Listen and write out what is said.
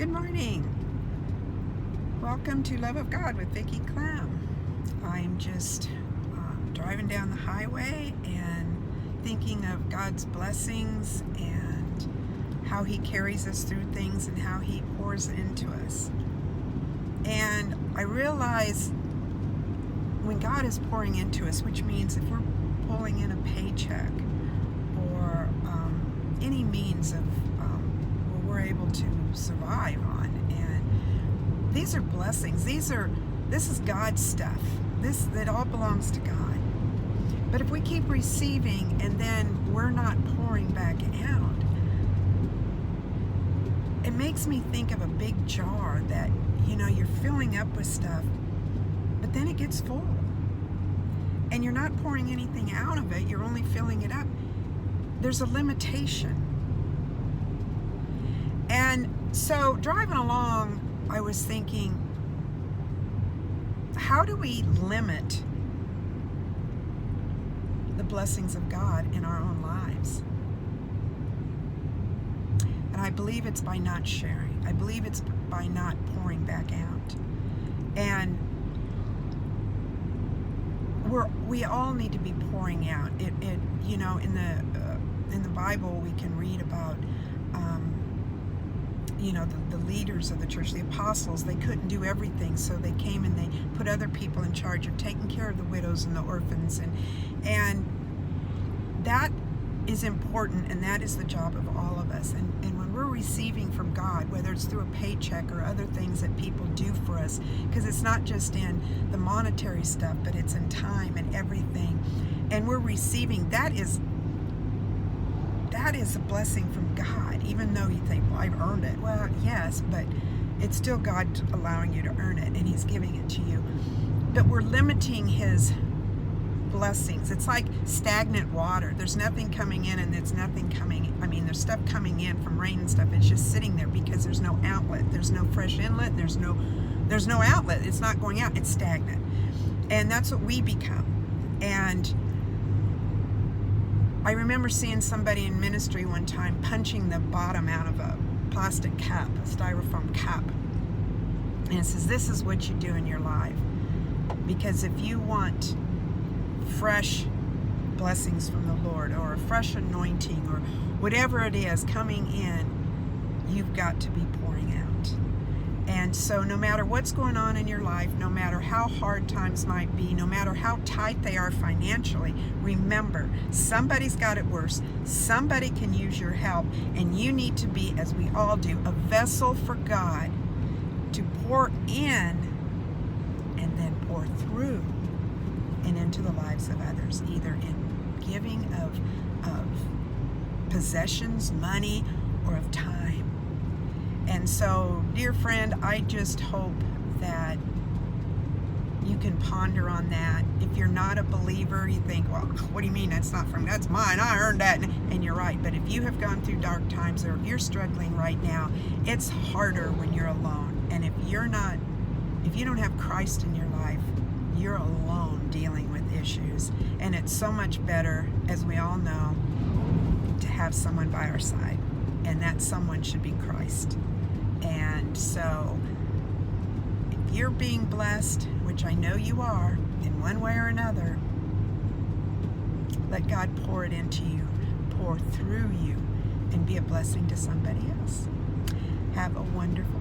Good morning. Welcome to Love of God with Vicki Clem. I'm just driving down the highway and thinking of God's blessings and how He carries us through things and how He pours into us. And I realize when God is pouring into us, which means if we're pulling in a paycheck or any means of where we're able to survive on, and these are blessings. This is God's stuff. That all belongs to God. But if we keep receiving and then we're not pouring back out, it makes me think of a big jar that you're filling up with stuff, but then it gets full and you're not pouring anything out of it, you're only filling it up. There's a limitation. And so driving along, I was thinking, how do we limit the blessings of God in our own lives? And I believe it's by not sharing. I believe it's by not pouring back out. And we all need to be pouring out. In the Bible we can read about the leaders of the church, the apostles. They couldn't do everything, so they came and they put other people in charge of taking care of the widows and the orphans, and that is important, and that is the job of all of us. And when we're receiving from God, whether it's through a paycheck or other things that people do for us, because it's not just in the monetary stuff, but it's in time and everything, and we're receiving, that is a blessing from God, even though you think, well, I've earned it. Well, yes, but it's still God allowing you to earn it, and He's giving it to you. But we're limiting His blessings. It's like stagnant water. There's nothing coming in, and there's stuff coming in from rain and stuff. It's just sitting there because there's no outlet. There's no fresh inlet. There's no outlet. It's not going out. It's stagnant. And that's what we become. And I remember seeing somebody in ministry one time punching the bottom out of a plastic cup, a styrofoam cup. And it says, this is what you do in your life. Because if you want fresh blessings from the Lord, or a fresh anointing, or whatever it is coming in, you've got to be pouring out. And so no matter what's going on in your life, no matter how hard times might be, no matter how tight they are financially, remember, somebody's got it worse. Somebody can use your help, and you need to be, as we all do, a vessel for God to pour in and then pour through and into the lives of others, either in giving of possessions, money, or of time. And so, dear friend, I just hope that you can ponder on that. If you're not a believer, you think, well, what do you mean that's mine, I earned that. And you're right. But if you have gone through dark times, or if you're struggling right now, it's harder when you're alone. And if you don't have Christ in your life, you're alone dealing with issues. And it's so much better, as we all know, to have someone by our side. And that someone should be Christ. And so, if you're being blessed, which I know you are, in one way or another, let God pour it into you, pour through you, and be a blessing to somebody else. Have a wonderful